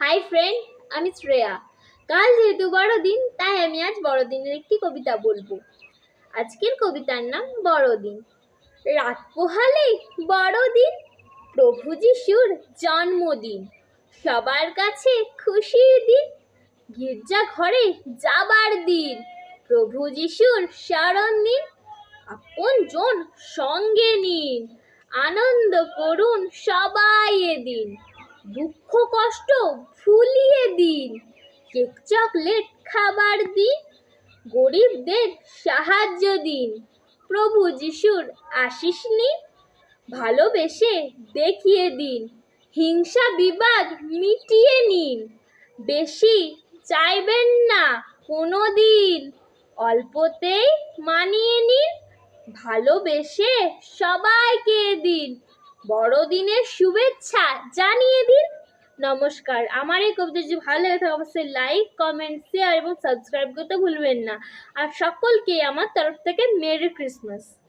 Hi friend, আমি শ্রেয়া। কাল যেহেতু বড়দিন, তাই আমি আজ বড়দিনের একটি কবিতা বলবো। আজকের কবিতার নাম বড়দিন। রাত পোহালেই বড়দিন, প্রভু যিশুর জন্মদিন। সবার কাছে খুশির দিন, গির্জা ঘরে যাবার দিন। প্রভু যিশুর স্মরণ নিন, আপন জন সঙ্গে নিন। আনন্দ করুন সবাই এদিন, দুঃখ কষ্ট ভুলিয়ে দিন। কেক চকলেট খাবার দিন, গরিবদের সাহায্য দিন। প্রভু যিশুর আশিস নিন, ভালোবেসে দেখিয়ে দিন। হিংসা বিবাদ মিটিয়ে নিন, বেশি চাইবেন না কোনো দিন। অল্পতেই মানিয়ে নিন, ভালোবেসে সবাইকে দিন। বড়দিনের শুভেচ্ছা জানিয়ে দিন। নমস্কার। আমার এই কবিতা যদি ভালো লেগে থাকে অবশ্যই লাইক, কমেন্ট, শেয়ার এবং সাবস্ক্রাইব করতে ভুলবেন না। আর সকলকে আমার তরফ থেকে মেরি ক্রিসমাস।